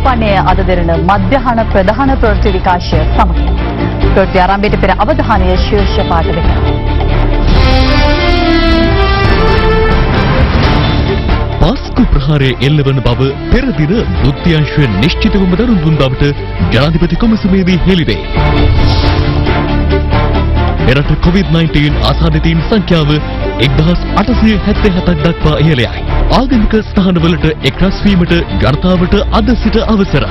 දීපන්නේ අද දෙරණ මධ්‍යහන ප්‍රධාන ප්‍රවෘත්ති විකාශය සමගින්. ප්‍රවෘත්ති ආරම්භයට පෙර අවධානය ශීර්ෂ පාඨ දෙක. පාස්කු ප්‍රහාරයේ එල්ලවන බව පෙර දින බුද්ධ්‍යංශය නිශ්චිතවම දරුණු දුන් බවට ජනාධිපති කොමිසමේදී හෙළිවේ. එරට COVID-19 ආසාදිතයින් සංඛ්‍යාව 1877ක් දක්වා ඉහළ යයි. ආගමික ස්ථානවලට එක්රැස් වීමට ජනතාවට අද සිට අවසර.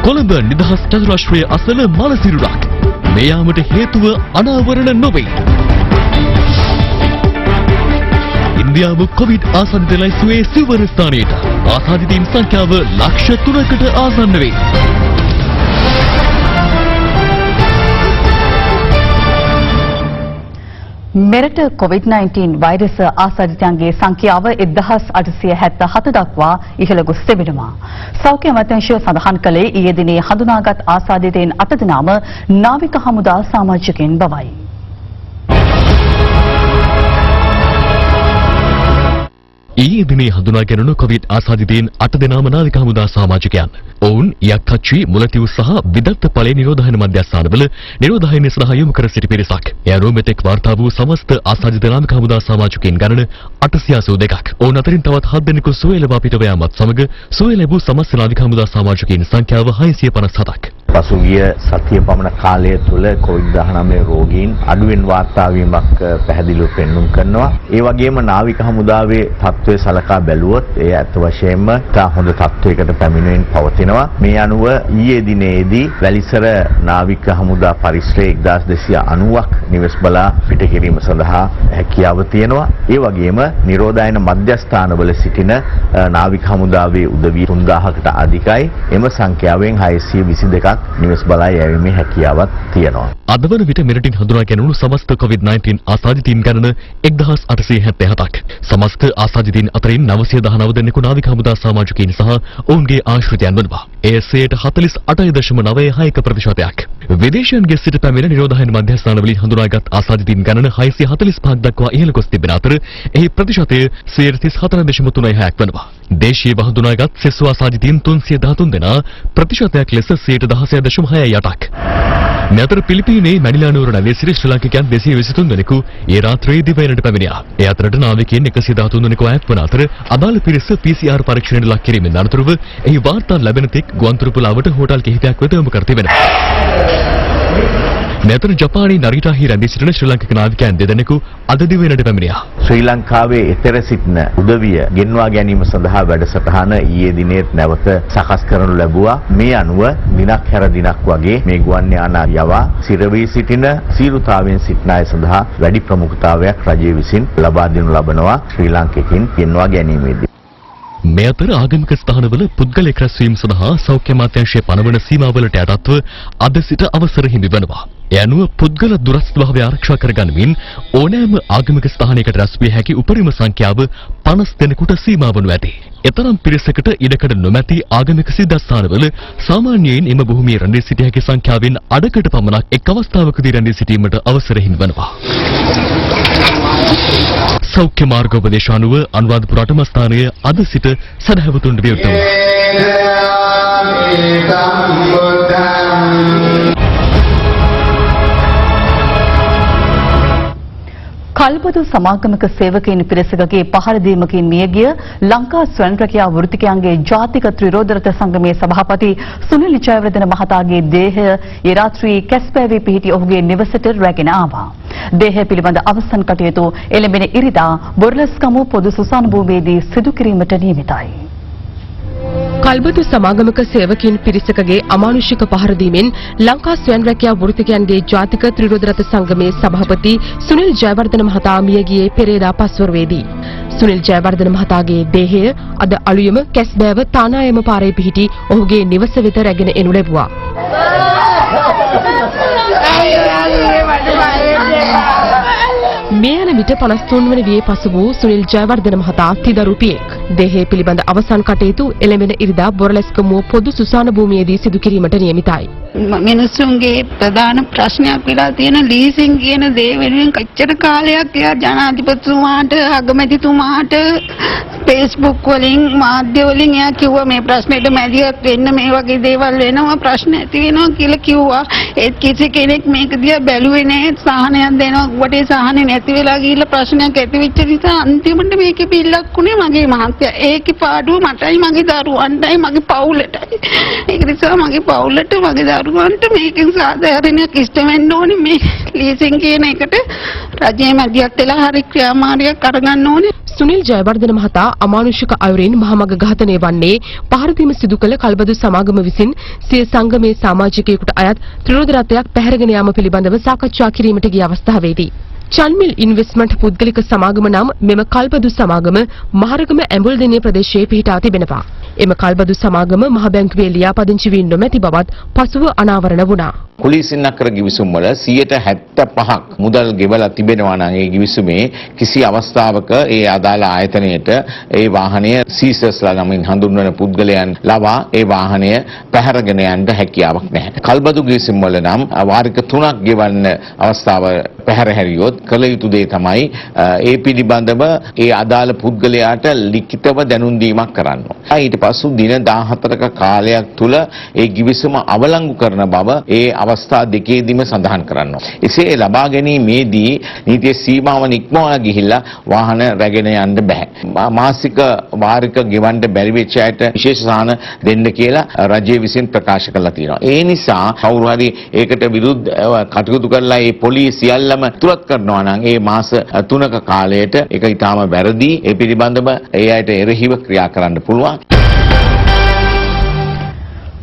කොළඹ නිදහස් චතුරාශ්‍රයේ අසල මල සිරුරක්. මේ යාමට හේතුව අනාවරණ නොවේ. ඉන්දියාව කොවිඩ් ආසන්න ලයිස්තුවේ සිවන ස්ථානයට. ආසාදිතයින් සංඛ්‍යාව ලක්ෂ 3කට ආසන්න වේ. මෙරට COVID-19 වෛරස ආසාදිතයන්ගේ සංඛ්‍යාව 1877 දක්වා ඉහළ ගොස් තිබෙනවා. සෞඛ්‍ය අමාත්‍යාංශය සඳහන් කළේ ඊයේ දිනේ හඳුනාගත් ආසාදිතයින් 8 දෙනාම නාවික හමුදා සමාජිකයින් බවයි. ඊයේ දිනේ හඳුනා ගැනුණු කොවිඩ් ආසාදිතයින් 8 දෙනාම නාවික හමුදා සමාජිකයන්. ඔවුන් යක්කච්චි මුලතිව් සහ විදග්ධ ඵලයේ නිරෝධායන මධ්‍යස්ථානවල නිරෝධායනය සඳහා යොමු කර සිටි පිරිසක්. ඒ අනුව මෙතෙක් වාර්තා වූ සමස්ත ආසාදිත නාවික හමුදා සමාජිකයින් ගණන 882ක්. ඔවුන් අතරින් තවත් 7 දෙනෙකු සුවය ලබා පිටව යාමත් සමග සුවය ලැබූ සමස්ත නාවික හමුදා සමාජිකයින් සංඛ්‍යාව 657ක්. පසුගිය සතිය පමණ කාලය තුළ COVID-19 රෝගීන් අඩුවෙන් වාර්තා වීමක් පැහැදිලිව පෙන්눔 කරනවා. ඒ වගේම නාවික හමුදාවේ තත්ත්වය සලකා බැලුවොත් ඒ අත් වශයෙන්ම තා හොඳ තත්ත්වයකට පැමිණෙමින් පවතිනවා. මේ අනුව ඊයේ දිනේදී වැලිසර නාවික හමුදා පරිශ්‍රයේ 1290ක් නිවෙස් බලා පිට කිරීම සඳහා හැකියාව තියෙනවා. ඒ වගේම නිරෝධායන මධ්‍යස්ථානවල සිටින නාවික හමුදාවේ උදවිය 3000කට අධිකයි. එම සංඛ්‍යාවෙන් 622ක් නිවෙස් බලා යැවීමේ හැකියාවක් තියෙනවා. අද වන විට මෙරටින් හඳුනා ගැනුණු සමස්ත COVID-19 ආසාදිතයින් ගණන 1877ක්. සමස්ත ආසාදිතයින් අතරින් 919 දෙනෙකු නාවික හමුදා සමාජිකයින් සහ ඔවුන්ගේ ආශ්‍රිතයන් වනවා. එය 48.86%ක්. විදේශයන්ගේ සිට පැමිණ නිරෝධායන මධ්‍යස්ථානවලින් හඳුනාගත් ආසාදිතයින් ගණන 645ක් දක්වා ඉහළ ගොස් තිබෙන අතර එහි ප්‍රතිශතය 34.36ක් වනවා. දේශීයව හඳුනාගත් සෙසු ආසාදිතයින් 313 දෙනා ප්‍රතිශතයක් ලෙස 16.68ක්. මෙතර පිලිපීනයේ මැනිලා නුවර නැවේ සිට ශ්‍රී ලාංකිකයන් 223 දෙනෙකු ඒ රාත්‍රියේ දිවයිනට පැමිණියා. ඒ අතරට නාවිකයන් 113 දෙනෙකු අයත් වන අතර අදාළ පිරිස PCR පරීක්ෂණයට ලක් කිරීමෙන් අනතුරුව එහි වාර්තා ලැබෙන තෙක් ගුවන්තොටුපළාවට හෝටල් කිහිපයක් වෙත යොමු කර තිබෙනවා. මෙතර ජපානයේ නරිටාහි රැඳී සිටින ශ්‍රී ලාංකික නාවිකයන් දෙදෙනෙකු අද දිවයිනට පැමිණියා. ශ්‍රී ලංකාවේ එතර සිටින උදවිය ගෙන්වා ගැනීම සඳහා වැඩසටහන ඊයේ දිනේ නැවත සකස් කරනු ලැබුවා. මේ අනුව දිනක් හැර දිනක් වගේ මේ ගුවන් යාන යවා සිරවී සිටින සීරුතාවෙන් සිටින අය සඳහා වැඩි ප්‍රමුඛතාවයක් රජය විසින් ලබා දෙනු ලබනවා ශ්‍රී ලාංකිකයින් ගෙන්වා ගැනීමේදී. මේ අතර ආගමික ස්ථානවල පුද්ගල එක්රැස්වීම සඳහා සෞඛ්‍ය අමාත්‍යාංශයේ පනවන සීමාවලට යටත්ව අද සිට අවසර හිමි වෙනවා. ඒ අනුව පුද්ගල දුරස්ථභාවය ආරක්ෂා කරගනිමින් ඕනෑම ආගමික ස්ථානයකට රැස් විය හැකි උපරිම සංඛ්‍යාව 50 දෙනෙකුට සීමා වනු ඇත. එතරම් පිරිසකට ඉඩකඩ නොමැති ආගමික සිද්ධාස්ථානවල සාමාන්‍යයෙන් එම භූමියේ රැඳී සිටිය හැකි සංඛ්‍යාවෙන් අඩකට පමණක් එක් අවස්ථාවකදී රැඳී සිටීමට අවසර හිමි වෙනවා. සෞඛ්‍ය මාර්ගෝපදේශ අනුව අනුරාධපුර අටම ස්ථානය අද සිට සදහැවතුන්ට විවෘත වුණා. කල්බදු සමාගමක සේවකයින් පිරිසකගේ පහර දීමකින් මියගිය ලංකා ස්වයං රැකියා වෘත්තිකයන්ගේ ජාතික ත්‍රිරෝධරත සංගමේ සභාපති සුනිල් ජයවර්ධන මහතාගේ දේහය ඒ රාත්‍රියේ කැස්පෑවේ පිහිටි ඔහුගේ නිවසට රැගෙන ආවා. දේහය පිළිබඳ අවසන් කටයුතු එළඹෙන ඉරිදා බොරලස්කමුව පොදු සුසාන භූමියේදී සිදු කිරීමට නියමිතයි. කල්බදු සමාගමක සේවකින් පිරිසකගේ අමානුෂික පහර දීමෙන් ලංකා ස්වයං රැකියා වෘත්තිකයන්ගේ ජාතික ත්‍රිරෝධරත සංගමේ සභාපති සුනිල් ජයවර්ධන මහතා මිය ගියේ පෙරේදා පස්වරුවේදී. සුනිල් ජයවර්ධන මහතාගේ දේහය අද අලුයම කැස්බෑව තානායම පාරේ පිහිටි ඔහුගේ නිවස වෙත රැගෙන එනු ලැබුවා. මේ යන විට 53 වන වියේ පසු වූ සුනිල් ජයවර්ධන මහතා තිදරු පියෙක්. දේහය පිළිබඳ අවසන් කටයුතු එළඹෙන ඉරිදා බොරලැස්කමුව පොදු සුසාන භූමියේදී සිදු කිරීමට නියමිතයි. මිනිස්සුන්ගේ ප්‍රධාන ප්‍රශ්නයක් වෙලා තියෙන ලීසින් කියන දේ වෙනුවෙන් කච්චර කාලයක් එයා ජනාධිපතිතුමාට අගමැතිතුමාට Facebook වලින් මාධ්‍ය වලින් එයා කිව්වා මේ ප්‍රශ්නෙට මැදිහත් වෙන්න මේ වගේ දේවල් වෙනවා ප්‍රශ්න ඇති වෙනවා කියලා කිව්වා. ඒත් කිසි කෙනෙක් මේක දිහා බැලුවේ නැහැ. සහනයක් දෙනවා වටේ සහනෙ නැති වෙලා ගිහිල්ලා ප්‍රශ්නයක් ඇති වෙච්ච නිසා අන්තිමට මේකේ පිල්ලක් උනේ මගේ මහත්තයා. ඒකේ පාඩුව මටයි මගේ දරුවන්ටයි මගේ පවුලටයි. ඒක නිසා මගේ පවුලට මගේ දරුවන්ට මේකෙන් සාධාරණයක් ඉෂ්ට වෙන්න ඕනේ. මේ ලීසින් කියන එකට රජයේ මැදිහත් වෙලා හරි ක්‍රියාමාර්ගයක් අරගන්න ඕනේ. සුනිල් ජයවර්ධන මහතා අමානුෂික අයුරින් මහමග ඝාතනය වන්නේ පහරදීම සිදු කළ කල්බදු සමාගම විසින් සිය සංගමේ සමාජිකයෙකුට අයත් ත්‍රිරෝද රථයක් පැහැරගෙන යාම පිළිබඳව සාකච්ඡා කිරීමට ගිය අවස්ථාවේදී චන්මිල් ඉන්වෙස්ට්මන්ට් පුද්ගලික සමාගම නම් මෙම කල්බදු සමාගම මහරගම ඇඹුල්දෙණිය ප්‍රදේශයේ පිහිටා තිබෙනවා. එම කල්බදු සමාගම මහ බැංකුවේ ලියාපදිංචි වී නොමැති බවත් පසුව අනාවරණ වුණා. පොලිසියෙන් අකර ගිවිසුම් වල 75% මුදල් ගෙවලා තිබෙනවා නම් ඒ ගිවිසුමේ කිසි අවස්ථාවක ඒ අදාළ ආයතනයට ඒ වාහනය සීසර්ස්ලා නමින් හඳුන්වන පුද්ගලයන් ලවා ඒ වාහනය පැහැරගෙන යන්න හැකියාවක් නැහැ. කල්බදු ගිවිසුම් වල නම් වාරික 3ක් ගෙවන්න අවස්ථාව පැහැර හැරියොත් කළ යුතු දේ තමයි ඒ පිළිබඳව ඒ අදාළ පුද්ගලයාට ලිඛිතව දැනුම් දීමක් කරන්න ඕන. ඊට පසු දින 14ක කාලයක් තුල ඒ ගිවිසුම අවලංගු කරන බව ඒ අවස්ථා දෙකේදීම සඳහන් කරනවා. එසේ ලබා ගැනීමේදී නීතිය සීමාවන් ඉක්මවලා ගිහිල්ලා වාහන රැගෙන යන්න බෑ. මාසික වාරික ගෙවන්න බැරි වෙච්ච අයට විශේෂ සහන දෙන්න කියලා රජය විසින් ප්‍රකාශ කරලා තියෙනවා. ඒ නිසා කවුරු හරි ඒකට විරුද්ධව කටයුතු කරලා ඒ පොලිසිය සියල්ලම තුරත් කරනවා නම් ඒ මාස 3ක කාලයට ඒක ඊටාම වැරදි. ඒ පිළිබඳව ඒ අයට එරෙහිව ක්‍රියා කරන්න පුළුවන්.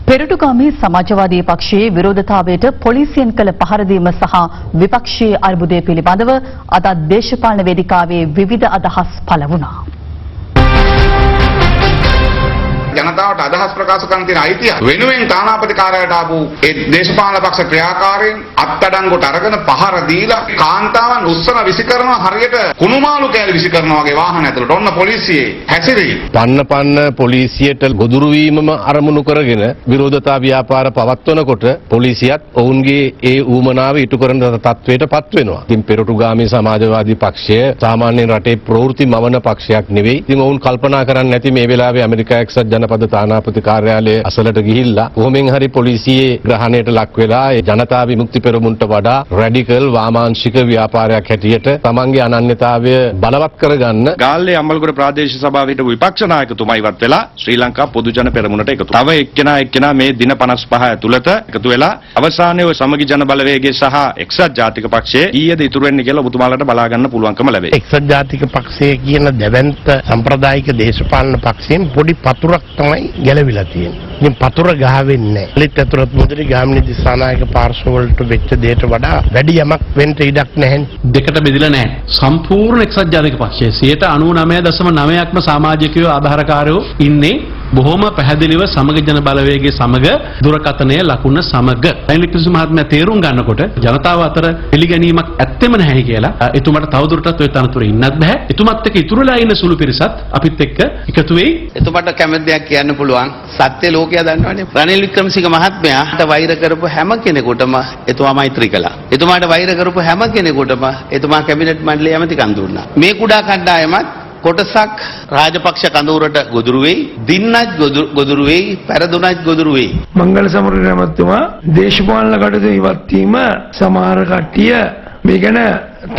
පෙරටුගාමී සමාජවාදී පක්ෂයේ විරෝධතාවයට පොලිසියෙන් කළ පහරදීම සහ විපක්ෂයේ අර්බුදය පිළිබඳව අද දේශපාලන වේදිකාවේ විවිධ අදහස් පළ වුණා. ජනතාවට අදහස් ප්‍රකාශ කරන්න තියෙන අයිතිය වෙනුවෙන් තානාපතිකාරයට ආපු ඒ දේශපාලන පක්ෂ ක්‍රියාකාරීන් අත්අඩංගුවට අරගෙන පහර දීලා කාන්තාවන් උස්සන විසි කරනවා හරියට කුණුමාළු කෑලි විසි කරනවා වගේ වාහන ඇතුළට. ඔන්න පොලිසියේ හැසිරීම. පන්න පොලිසියට ගොදුරු වීමම අරමුණු කරගෙන විරෝධතා ව්‍යාපාර පවත්වනකොට පොලිසියත් ඔවුන්ගේ ඒ ඌමනාව ඉටු කරන තත්වයට පත් වෙනවා. ඉතින් පෙරටුගාමී සමාජවාදී පක්ෂය සාමාන්‍යයෙන් රටේ ප්‍රවෘත්ති මවන පක්ෂයක් නෙවෙයි. ඉතින් ඔවුන් කල්පනා කරන්නේ නැති මේ වෙලාවේ ඇමරිකා එක්සත් ජනපද තානාපති කාර්යාලයේ අසලට ගිහිල්ලා කොහොමෙන් හරි පොලිසියේ ග්‍රහණයට ලක් වෙලා ඒ ජනතා විමුක්ති පෙරමුණට වඩා රැඩිකල් වාමාංශික ව්‍යාපාරයක් හැටියට තමන්ගේ අනන්‍යතාවය බලවත් කරගන්න ගාල්ලේ අම්බලගොඩ ප්‍රාදේශීය සභාවේ හිටපු විපක්ෂ නායකතුමා ඉවත් වෙලා ශ්‍රී ලංකා පොදු ජන පෙරමුණට එකතු. තව එක්කෙනා මේ දින 55 ඇතුළත එකතු වෙලා අවසානයේ ඔය සමගි ජන බලවේගයේ සහ එක්සත් ජාතික පක්ෂයේ ඊයේද ඉතුරු වෙන්නේ කියලා ඔබතුමාලට බලා ගන්න පුළුවන්කම ලැබේ. එක්සත් ජාතික පක්ෂය කියන දැවැන්ත සම්ප්‍රදායික දේශපාලන පක්ෂයෙන් පොඩි පතුරක් තමයි ගැලවිලා තියෙන්නේ. ඉතින් පතුර ගහවෙන්නේ නැහැ. ලිත් අතුරත් මුදලි ගාමිණී දිසානායක පාර්ශ්ව වලට වෙච්ච දෙයට වඩා වැඩි යමක් වෙන්න ඉඩක් නැහැ. දෙකට බෙදලා නැහැ. සම්පූර්ණ එක්සත් ජාතික පක්ෂයේ 99.9%ක්ම සමාජිකයෝ ආධාරකාරයෝ ඉන්නේ බොහොම පැහැදිලිව සමග ජන බලවේගයේ සමග දුරකථනය ලකුණ සමග. රනිල් වික්‍රමසිංහ මහත්මයා තේරුම් ගන්නකොට ජනතාව අතර පිළිගැනීමක් ඇත්තෙම නැහැ කියලා එතුමාට තවදුරටත් ඔය තනතුරේ ඉන්නත් බෑ. එතුමත් එක්ක ඉතුරුලා ඉන්න සුළු පිරිසත් අපිත් එක්ක එකතු වෙයි. එතුමාට කැමති දෙයක් කියන්න පුළුවන්. සත්‍ය ලෝකයා දන්නවනේ. රනිල් වික්‍රමසිංහ මහත්මයාට වෛර කරපු හැම කෙනෙකුටම එතුමා මෛත්‍රී කළා. එතුමාට වෛර කරපු හැම කෙනෙකුටම එතුමා කැබිනට් මණ්ඩලයේ ඇමතිකම් දුන්නා. මේ කුඩා කණ්ඩායමත් කොටසක් රාජපක්ෂ කඳවුරට ගොදුරු වෙයි, දින්නත් ගොදුරු වෙයි, පෙරදුනත් ගොදුරු වෙයි. මංගල සමරන මහත්මයා දේශපාලන කටයුතු ඉවත් වීම සමහර කට්ටිය මේ ගැන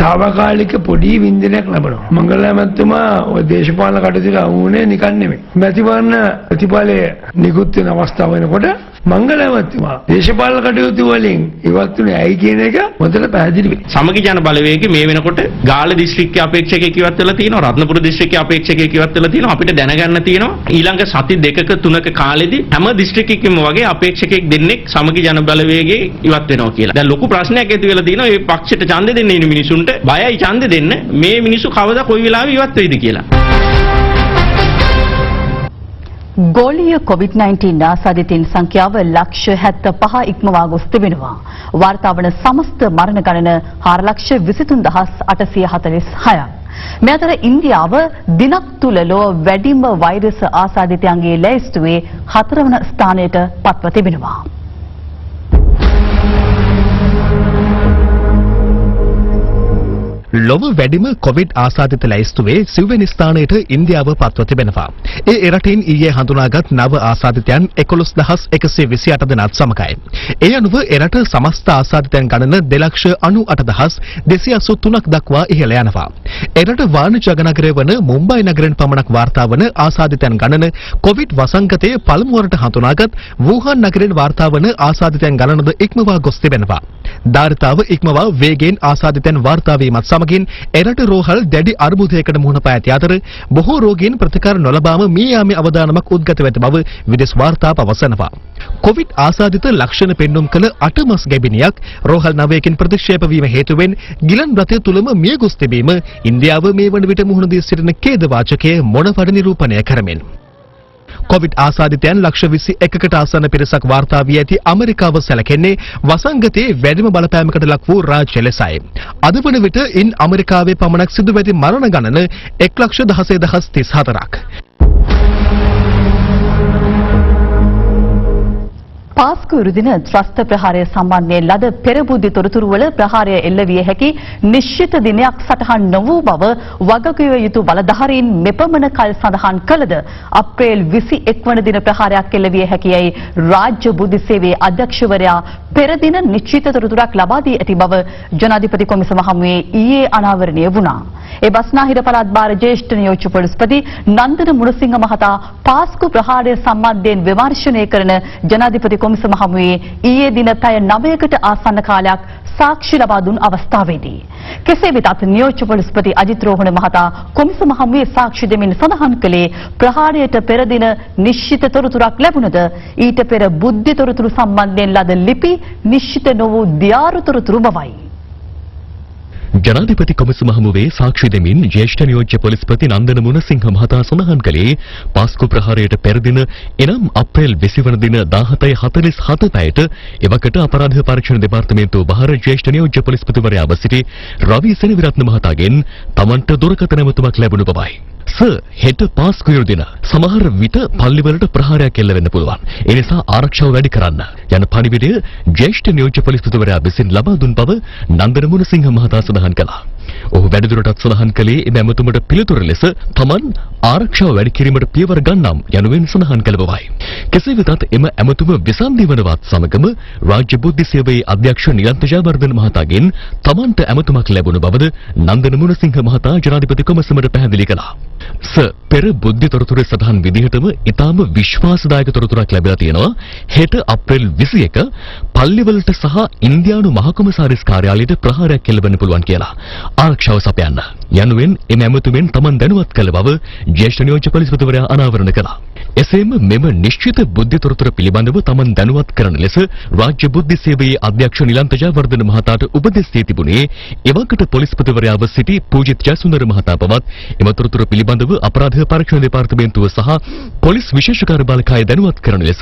తాවකාලික පොඩි වින්දනයක් ලබනවා. මංගල මහත්මයා ඔය දේශපාලන කටයුතු වුණේ නිකන් නෙමෙයි. මැතිවරණ ප්‍රතිඵලයේ නිකුත් වෙන අවස්ථාව වෙනකොට මංගල මහත්මයා දේශපාලන කටයුතු වලින් ඉවත් වුණේ ඇයි කියන එක මොකද පැහැදිලි වෙයි. සමගි ජන බලවේගයේ මේ වෙනකොට ගාල්ල දිස්ත්‍රික්කයේ අපේක්ෂකයෙක් ඉවත් වෙලා තියෙනවා, රත්නපුර දිස්ත්‍රික්කයේ අපේක්ෂකයෙක් ඉවත් වෙලා තියෙනවා. අපිට දැනගන්න තියෙනවා ඊළඟ සති දෙකක තුනක කාලෙදී හැම දිස්ත්‍රික්කයකම වගේ අපේක්ෂකයෙක් දෙන්නෙක් සමගි ජන බලවේගයේ ඉවත් වෙනවා කියලා. දැන් ලොකු ප්‍රශ්නයක් ඇති වෙලා තියෙනවා මේ පක්ෂයට ඡන්දෙ දෙන්නේ ඉන්න මිනිසුන්ට. බයයි ඡන්දෙ දෙන්න මේ මිනිස්සු කවදා කොයි වෙලාවෙ ඉවත් වෙයිද කියලා. ගෝලීය COVID-19 ආසාදිතයින් සංඛ්‍යාව ලක්ෂ 75 ඉක්මවා ගොස් තිබෙනවා. වාර්තා වන සමස්ත මරණ ගණන 4,23,846ක්. මේ අතර ඉන්දියාව දිනක් තුල ලොව වැඩිම වෛරස් ආසාදිතයන්ගේ ලැයිස්තුවේ 4 වන ස්ථානයට පත්ව තිබෙනවා. ලොව වැඩිම කොවිඩ් ආසාදිත ලැයිස්තුවේ සිව්වෙනි ස්ථානයට ඉන්දියාව පත්ව තිබෙනවා. ඒ රටින් ඊයේ හඳුනාගත් නව ආසාදිතයන් 11128 දෙනාත් සමගයි. ඒ අනුව එරට සමස්ත ආසාදිතයන් ගණන 2,98,283ක් දක්වා ඉහළ යනවා. එරට වාණිජ නගරය වන මුම්බයි නගරෙන් පමණක් වාර්තා වන ආසාදිතයන් ගණන කොවිඩ් වසංගතයේ පළමු වරට හඳුනාගත් වූහාන් නගරෙන් වාර්තා වන ආසාදිතයන් ගණනද ඉක්මවා ගොස් තිබෙනවා. ධාරිතාව ඉක්මවා වේගයෙන් ආසාදිතයන් වාර්තා වීමත් සමගින් එරට රෝහල් දැඩි අර්බුදයකට මුහුණ පා ඇති අතර බොහෝ රෝගීන් ප්‍රතිකාර නොලබාම මිය යාමේ අවදානමක් උද්ගත වෙත බව විදේශ වාර්තා පවසනවා. කොවිඩ් ආසාදිත ලක්ෂණ පෙන්눔 කළ 8 මස් ගැබිනියක් රෝහල් 9කින් ප්‍රතික්ෂේප වීම හේතුවෙන් ගිලන් රථය තුලම මිය ගොස් තිබීම ඉන්දියාව මේ වන විට මුහුණ දී සිටින ඛේද වාචකයේ මොනවද නිරූපණය කරමින්. කොවිඩ් ආසාදිතයන් ලක්ෂ 21කට ආසන්න පිරිසක් වාර්තා වී ඇති ඇමරිකාව සැලකෙන්නේ වසංගතයේ වැඩිම බලපෑමකට ලක් වූ රාජ්‍ය ලෙසයි. අද වන විට ඉන් ඇමරිකාවේ පමණක් සිදු වෙති මරණ ගණන 1,16,034ක්. පාස්කු ඉරුදින ත්‍රස්ත ප්‍රහාරය සම්බන්ධයෙන් ලද පෙරබුද්ධි තොරතුරු වල ප්‍රහාරය එල්ල විය හැකි නිශ්චිත දිනයක් සටහන් නොවූ බව වගකිව යුතු බලධාරීන් මෙපමණ කල් සඳහන් කළද අප්‍රේල් 21 වන දින ප්‍රහාරයක් එල්ල විය හැකියයි රාජ්‍ය බුද්ධි සේවයේ අධ්‍යක්ෂවරයා පෙර දින නිශ්චිත තොරතුරක් ලබා දී ඇති බව ජනාධිපති කොමිසම හමුවේ ඊයේ අනාවරණය වුණා. ඒ බස්නාහිර පළාත් භාර ජ්‍යෙෂ්ඨ නියෝජ්‍ය පොලිස්පති නන්දන මුණසිංහ මහතා පාස්කු ප්‍රහාරය සම්බන්ධයෙන් විමර්ශනය කරන ජනාධිපති කොමිසම හමුවේ ඊයේ දින පැය 9කට ආසන්න කාලයක් සාක්ෂි ලබා දුන් අවස්ථාවේදී කෙසේ වෙතත් නියෝජ්‍ය පොලිස්පති අජිත් රෝහණ මහතා කොමිසම හමුවේ සාක්ෂි දෙමින් සඳහන් කළේ ප්‍රහාරයට පෙර දින නිශ්චිත තොරතුරක් ලැබුණද ඊට පෙර බුද්ධි තොරතුරු සම්බන්ධයෙන් ලද ලිපි නිශ්චිත නො වූ දියාරු තොරතුරු බවයි. ජනාධිපති කොමිසම හමුවේ සාක්ෂි දෙමින් ජ්‍යෙෂ්ඨ නියෝජ්‍ය පොලිස්පති නන්දන මුණසිංහ මහතා සඳහන් කළේ පාස්කු ප්‍රහාරයට පෙර දින එනම් අප්‍රේල් 20 වන දින 17:47 පැයට එවකට අපරාධ පරීක්ෂණ දෙපාර්තමේන්තුව බහර ජ්‍යෙෂ්ඨ නියෝජ්‍ය පොලිස්පතිවරයා සිටි රවි සෙනවිරත්න මහතාගෙන් තමන්ට දුරකථන ඇමතුමක් ලැබුණු බවයි. හෙට පාස්කු දින සමහර විට පල්ලිවලට ප්‍රහාරයක් එල්ල වෙන්න පුළුවන්. ඒ නිසා ආරක්ෂාව වැඩි කරන්න යන පණිවිඩය ජ්‍යෙෂ්ඨ නියෝජ්‍ය පොලිස්පතිවරයා විසින් ලබා දුන් බව නන්දන මුණසිංහ මහතා සඳහන් කළා. ඔහු වැඩිදුරටත් සඳහන් කළේ එම ඇමතුමට පිළිතුර ලෙස තමන් ආරක්ෂාව වැඩි කිරීමට පියවර ගන්නම් යනුවෙන් සඳහන් කළ බවයි. කෙසේ වෙතත් එම ඇමතුම විසන්ධි වනවත් සමගම රාජ්‍ය බුද්ධි සේවයේ අධ්‍යක්ෂ නිලන්ත ජයවර්ධන මහතාගෙන් තමන්ට ඇමතුමක් ලැබුණ බවද නන්දන මුණසිංහ මහතා ජනාධිපති කොමිසමට පැහැදිලි කළා. පෙර බුද්ධි තොරතුරේ සඳහන් විදිහටම ඊටාම විශ්වාසදායක තොරතුරක් ලැබිලා තියෙනවා. හෙට අප්‍රේල් 21 පල්ලිවලට සහ ඉන්දියානු මහ කොමසාරිස් කාර්යාලයට ප්‍රහාරයක් එල්ලවෙන්න පුළුවන් කියලා ආරක්ෂාව සපයන්න යනුවෙන් එම ඇමතුමෙන් තමන් දැනුවත් කළ බව ජ්‍යෙෂ්ඨ නියෝජ්‍ය පොලිස්පතිවරයා අනාවරණ කළා. එසේම මෙම නිශ්චිත බුද්ධි තොරතුර පිළිබඳව තමන් දැනුවත් කරන ලෙස රාජ්‍ය බුද්ධි සේවයේ අධ්‍යක්ෂ නිලන්ත ජයවර්ධන මහතාට උපදෙස් දී තිබුණේ එවකට පොලිස්පතිවරයාව සිටි පූජිත් ජයසුන්දර මහතා බවත් එම තොරතුර පිළිබඳව අපරාධ පරීක්ෂණ දෙපාර්තමේන්තුව සහ පොලිස් විශේෂ කාර්ය බළකාය දැනුවත් කරන ලෙස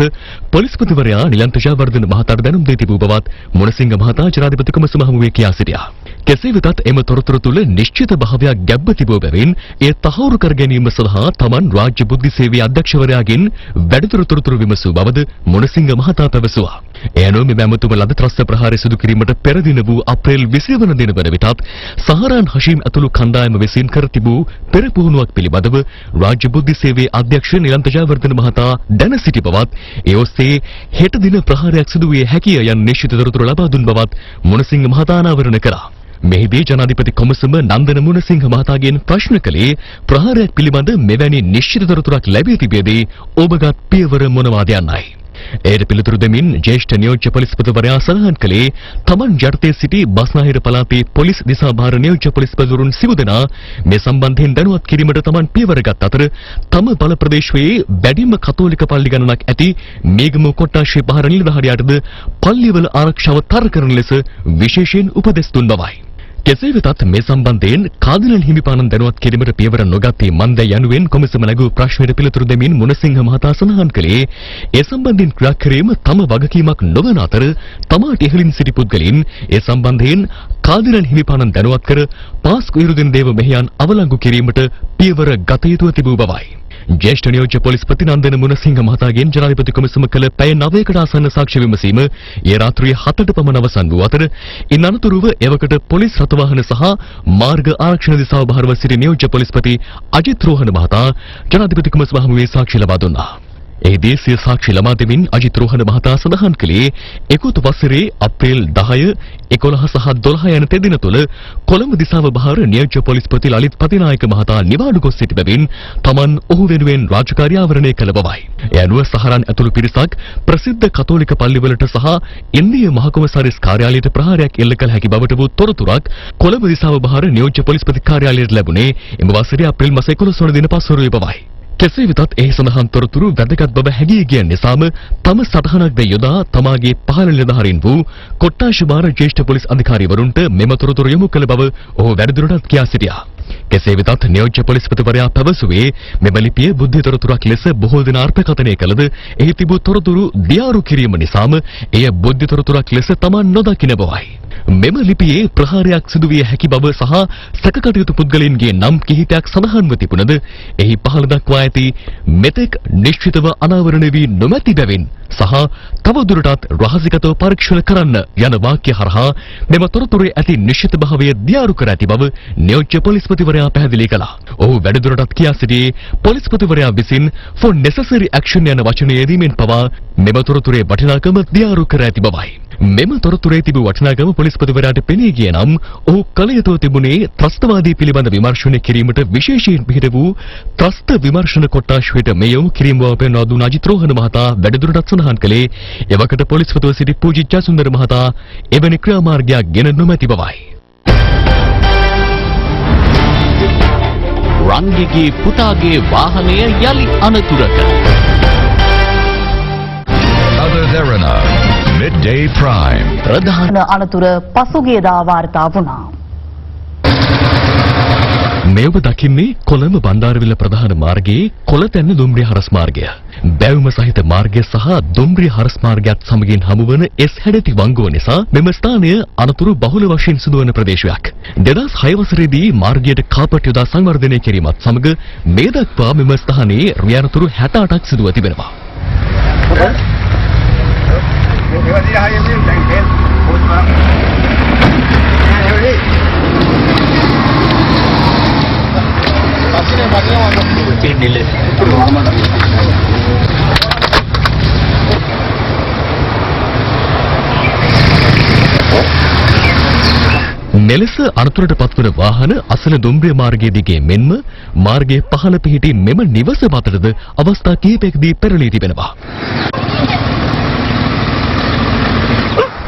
පොලිස්පතිවරයා නිලන්ත ජයවර්ධන මහතාට දැනුම් දී තිබූ බවත් මොණසිංහ මහතා ජනාධිපති කොමිසම හමුවේ කියා සිටියා. කෙසේ වෙතත් එම තොරතුරු තුළ නිශ්චිත භාවයක් ගැබ්ව තිබූ බැවින් එය තහවුරු කර ගැනීම සඳහා තමන් රාජ්‍ය බුද්ධි සේවයේ අධ්‍යක්ෂවරයාගෙන් වැඩිදුර තොරතුරු විමසූ බවද මොණසිංහ මහතා පැවසුවා. ඒ අනුව මෙම ඇමතුම ලද ත්‍රස්ත ප්‍රහාරය සිදු කිරීමට පෙර දින වූ අප්‍රේල් 20 වන දින වන විටත් සහරාන් හෂීම් ඇතුළු කණ්ඩායම විසින් කර තිබූ පෙර පුහුණුවක් පිළිබඳව රාජ්‍ය බුද්ධි සේවයේ අධ්‍යක්ෂ නිලන්ත ජයවර්ධන මහතා දැන සිටි බවත් ඒ ඔස්සේ හෙට දින ප්‍රහාරයක් සිදු විය හැකිය යන නිශ්චිත තොරතුරු ලබා දුන් බවත් මොණසිංහ මහතා අනාවරණ කළා. මෙහිදී ජනාධිපති කොමිසම නන්දන මුණසිංහ මහතාගෙන් ප්‍රශ්න කළේ ප්‍රහාරයක් පිළිබඳ මෙවැනි නිශ්චිත තොරතුරක් ලැබී තිබියදී ඔබගත් පියවර මොනවාද යන්නයි. එයට පිළිතුරු දෙමින් ජ්‍යෙෂ්ඨ නියෝජ්‍ය පොලිස්පතිවරයා සඳහන් කළේ තමන් යටතේ සිටි බස්නාහිර පළාතේ පොලිස් දිසා භාර නියෝජ්‍ය පොලිස්පතිවරුන් සිව් දෙනා මේ සම්බන්ධයෙන් දැනුවත් කිරීමට තමන් පියවරගත් අතර තම බල ප්‍රදේශයේ වැඩිම කතෝලික පල්ලි ගණනක් ඇති මේගම කොට්ටාශේ භාර නිලධාරියාටද පල්ලිවල ආරක්ෂාව තර කරන ලෙස විශේෂයෙන් උපදෙස් දුන් බවයි. කෙසේ වෙතත් මේ සම්බන්ධයෙන් කාදිනල් හිමිපාණන් දැනුවත් කිරීමට පියවර නොගත්තේ මන්ද යනුවෙන් කොමිසම නැගූ ප්‍රශ්නයට පිළිතුරු දෙමින් මොණසිංහ මහතා සඳහන් කළේ ඒ සම්බන්ධයෙන් ක්‍රියා කිරීම තම වගකීමක් නොවන අතර තමාට ඉහළින් සිටි පුද්ගලයන් ඒ සම්බන්ධයෙන් කාදිනල් හිමිපාණන් දැනුවත් කර පාස්කු ඉරුදින දේව මෙහෙයන් අවලංගු කිරීමට පියවර ගත යුතුව තිබූ බවයි. ජ්‍යෙෂ්ඨ නියෝජ්‍ය පොලිස්පති නන්දන මුණසිංහ මහතාගෙන් ජනාධිපති කොමිසම කළ පැය 9කට ආසන්න සාක්ෂි විමසීම ඊ රාත්‍රියේ 7ට පමණ අවසන් වූ අතර ඉන් අනතුරුව එවකට පොලිස් රථවාහන සහ මාර්ග ආරක්ෂණ දිසාව බහරව සිටි නියෝජ්‍ය පොලිස්පති අජිත් රෝහණ මහතා ජනාධිපති කොමිසම හමුවේ සාක්ෂි ලබා දුන්නා. එහිදී සිය සාක්ෂි ලබා දෙමින් අජිත් රෝහණ මහතා සඳහන් කළේ ඉකුත් වසරේ අප්‍රේල් 10, 11 සහ 12 යන තෙදින තුළ කොළඹ දිසාව බහර නියෝජ්‍ය පොලිස්පති ලලිත් පතිනායක මහතා නිවාඩු ගොස් සිටි බැවින් තමන් ඔහු වෙනුවෙන් රාජකාරී ආවරණය කළ බවයි. ඒ අනුව සහරන් ඇතුළු පිරිසක් ප්‍රසිද්ධ කතෝලික පල්ලිවලට සහ ඉන්දිය මහකොමසාරිස් කාර්යාලයට ප්‍රහාරයක් එල්ල කළ හැකි බවට වූ තොරතුරක් කොළඹ දිසාව බහර නියෝජ්‍ය පොලිස්පති කාර්යාලයට ලැබුණේ එම වසරේ අප්‍රේල් මාස 11 වන දින පස්වරුවේ බවයි. කෙසේ වෙතත් එහි සඳහන් තොරතුරු වැදගත් බව හැඟී ගිය නිසාම තම සටහනක් ද යොදා තමාගේ පහළ නිලධාරීන් වූ කොට්ටාශ බාර ජ්‍යෙෂ්ඨ පොලිස් අධිකාරිවරුන්ට මෙම තොරතුරු යොමු කළ බව ඔහු වැඩිදුරටත් කියා සිටියා. කෙසේ වෙතත් නියෝජ්‍ය පොලිස්පතිවරයා පැවසුවේ මෙම ලිපිය බුද්ධි තොරතුරක් ලෙස බොහෝ දෙනා අර්ථකථනය කළද එහි තිබූ තොරතුරු දියාරු කිරීම නිසාම එය බුද්ධි තොරතුරක් ලෙස තමන් නොදකින බවයි. මෙම ලිපියේ ප්‍රහාරයක් සිදුවිය හැකි බව සහ සැකකටයුතු පුද්ගලයන්ගේ නම් කිහිපයක් සඳහන්ව තිබුණද එහි පහළ දක්වා ඇති මෙතෙක් නිශ්චිතව අනාවරණය වී නොමැති බැවින් සහ තවදුරටත් රහසිගතව පරීක්ෂණ කරන්න යන වාක්‍ය හරහා මෙම තොරතුරේ ඇති නිශ්චිත භාවය දියාරු කර ඇති බව නියෝජ්‍ය පොලිස්පතිවරයා පැහැදිලි කළා. ඔහු වැඩිදුරටත් කියා සිටියේ පොලිස්පතිවරයා විසින් for necessary action යන වචනය යෙදීමෙන් පවා මෙම තොරතුරේ වටිනාකම දියාරු කර ඇති බවයි. මෙම තොරතුරේ තිබූ වටිනාකම පොලිස්පතිවරයාට පෙනී ගිය නම් ඔහු කල යුතු තිබුණේ ත්‍රස්තවාදී පිළිබඳ විමර්ශනය කිරීමට විශේෂයෙන් පිහිට වූ ත්‍රස්ත විමර්ශන කොට්ටාශයට මේ යොමු කිරීම බව පෙන්වා දුන් අජිත් රෝහණ මහතා වැඩිදුරටත් සඳහන් කළේ එවකට පොලිස්පතිව සිටි පූජිත් ජයසුන්දර මහතා එවැනි ක්‍රියාමාර්ගයක් ගෙන නොමැති බවයි. රන්ගිගේ පුතාගේ වාහනය යලි අනතුරක. Midday Prime. ප්‍රධාන අනතුර පසුගියදා වාර්තා වුණා. මේව දකින්නේ කොළඹ බණ්ඩාරවිල ප්‍රධාන මාර්ගයේ කොළතැන්න දුම්රිය හරස් මාර්ගය. බැවුම සහිත මාර්ගය සහ දුම්රිය හරස් මාර්ගයත් සමගින් හමුවන එස් හැඩති වංගුව නිසා මෙම ස්ථානය අනතුරු බහුල වශයෙන් සිදුවන ප්‍රදේශයක්. 2006 වසරේදී මාර්ගයට කාපට් යොදා සංවර්ධනය කිරීමත් සමග මේ දක්වා මෙම ස්ථානයේ රිය අනතුරු 68ක් සිදුව තිබෙනවා. මෙලෙස අනතුරට පත්වන වාහන අසල දුම්රිය මාර්ගයේ දිගේ මෙන්ම මාර්ගයේ පහළ පිහිටි මෙම නිවස මතටද අවස්ථා කිහිපයකදී පෙරළී තිබෙනවා.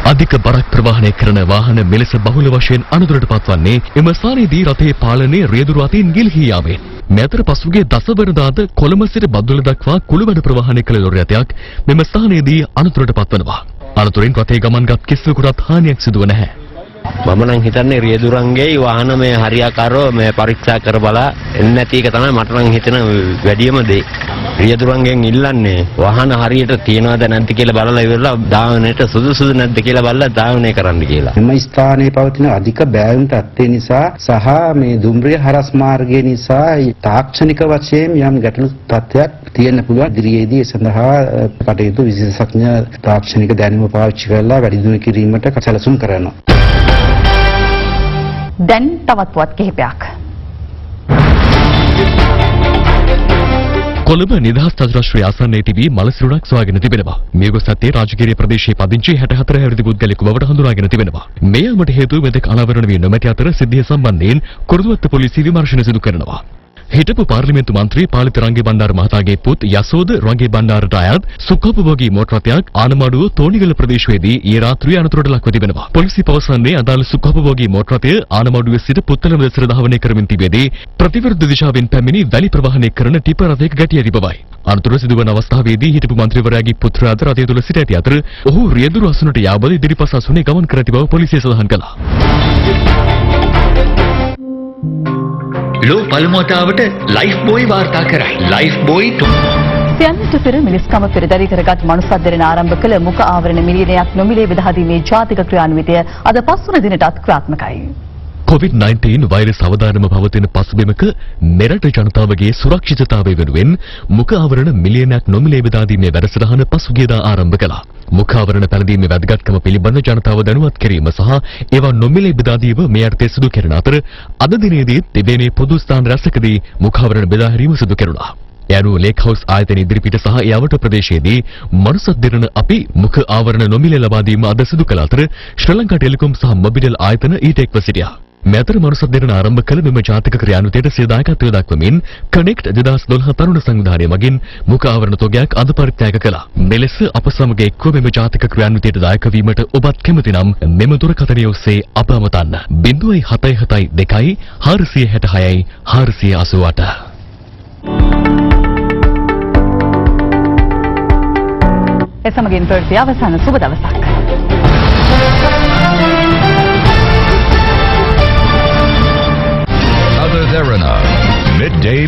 අධික බරක් ප්‍රවාහනය කරන වාහන මෙලෙස බහුල වශයෙන් අනතුරට පත්වන්නේ එම ස්ථානයේදී රථයේ පාලනයේ රියදුරු අතින් ගිලිහී යාමෙන්. මේ අතර පසුගිය දසවරදාද කොළඹ සිට බද්දුල දක්වා කුළුබඩ ප්‍රවාහනය කළ ලොරි රථයක් මෙම ස්ථානයේදී අනතුරට පත්වනවා. අනතුරින් රථයේ ගමන්ගත් කිසිවෙකුටත් හානියක් සිදුව නැහැ. මම නම් හිතන්නේ රියදුරන්ගේ වාහන මේ හරියාකාරව මේ පරීක්ෂා කර බලා එන්නේ නැති එක තමයි මට නම් හිතෙන වැඩිම දේ. රියදුරන්ගෙන් ඉල්ලන්නේ වාහන හරියට තියනවද නැද්ද කියලා බලලා ඉවරලා ධාවනයට සුදුසුද නැද්ද කියලා බලලා ධාවනය කරන්න කියලා. එම ස්ථානයේ පවතින අධික බෑවුම් තත්ත්වය නිසා සහ මේ දුම්රිය හරස් මාර්ගය නිසා තාක්ෂණික වශයෙන් යම් ගැටලු තත්ත්වයක් තියෙන්න පුළුවන්. ඉදිරියේදී ඒ සඳහා කටයුතු විශේෂඥ තාක්ෂණික දැනුම පාවිච්චි කරලා වැඩිදියුණු කිරීමට සැලසුම් කරනවා. දැන් තවත් පුවත් කිහිපයක්. කොළඹ නිදහස් චතුරස්‍රය ආසන්නයේ තිබී මල සිරුරක් සොයාගෙන තිබෙනවා. මියගොස් ඇත්තේ රාජගිරිය ප්‍රදේශයේ පදිංචි 64 හැවිරිදි පුද්ගලයෙකු බවට හඳුනාගෙන තිබෙනවා. මේ යාමට හේතුව මෙතෙක් අනාවරණ වී නොමැති අතර සිද්ධිය සම්බන්ධයෙන් කොරදුවත්ත පොලිසිය විමර්ශන සිදු කරනවා. හිටපු පාර්ලිමේන්තු මන්ත්‍රී පාලිත රංගේ බණ්ඩාර මහතාගේ පුත් යසෝද රංගේ බණ්ඩාරට අයත් සුඛෝපභෝගී මෝටර රථයක් ආනමඩුව තෝනිගල ප්‍රදේශයේදී ඊ රාත්‍රියේ අනතුරට ලක්ව තිබෙනවා. පොලිසිය පවසන්නේ අදාළ සුඛෝපභෝගී මෝටර රථය ආනමඩුවේ සිට පුත්තලම දෙසට ධාවනය කරමින් තිබෙදී ප්‍රතිවිරුද්ධ දිශාවෙන් පැමිණි වැලි ප්‍රවාහනය කරන ටිපර් රථයක ගැටී ඇති බවයි. අනතුර සිදුවන අවස්ථාවේදී හිටපු මන්ත්‍රීවරයාගේ පුත්‍රයාද රථය තුල සිට ඇති අතර ඔහු රියදුරු අසුනට යාබද ඉදිරිපස අසුනේ ගමන් කර ඇති බව පොලිසිය සඳහන් කළා. ලෝ පළමුවතාවට ලයිෆ් බෝයි වාර්තා කරයි. ලයිෆ් බෝයි සියල්ලට පෙර මිනිස්කම පෙරදරි කරගත් මනුස්සත් දෙරණ ආරම්භ කළ මුඛ ආවරණ මිලියනයක් නොමිලේ බෙදා දීමේ ජාතික ක්‍රියාන්විතය අද පස්වන දිනටත් ක්‍රියාත්මකයි. COVID-19 වෛරස් අවදානම පවතින පසුබිමක මෙරට ජනතාවගේ සුරක්ෂිතතාවය වෙනුවෙන් මුඛ ආවරණ මිලියනයක් නොමිලේ බෙදා දීමේ වැඩසටහන පසුගියදා ආරම්භ කළා. මුඛ ආවරණ පැළඳීමේ වැදගත්කම පිළිබඳ ජනතාව දැනුවත් කිරීම සහ ඒවා නොමිලේ බෙදා දීම මේ අර්ථයේ සිදු කරන අතර අද දිනේදී තිබෙනේ පොදු ස්ථාන රැසකදී මුඛ ආවරණ බෙදා හැරීම සිදු කෙරුණා. යනු ලේක් හවුස් ආයතන ඉදිරිපිට සහ ඒ අවට ප්‍රදේශයේදී මනුසත් දිරණ අපි මුඛ ආවරණ නොමිලේ ලබා දීම අද සිදු කළ අතර ශ්‍රී ලංකා ටෙලිකොම් සහ මොබිටෙල් ආයතන ඊට එක්ව සිටියා. මෙතර මනුසත් දිරණ ආරම්භ කළ මෙම ජාතික ක්‍රියාන්විතයට සිය දායකත්වය දක්වමින් කනෙක්ට් 2012 තරුණ සංවිධානය මගින් මුඛ ආවරණ තොගයක් අද පරිත්‍යාග කළා. මෙලෙස අප සමග එක්ව මෙම ජාතික ක්‍රියාන්විතයට දායක වීමට ඔබත් කැමති නම් මෙම දුරකථනය ඔස්සේ අප අමතන්න. 077 466 488. එසමගින් ප්‍රවෘත්ති අවසන් සුබ දවසක්. Other Therana, midday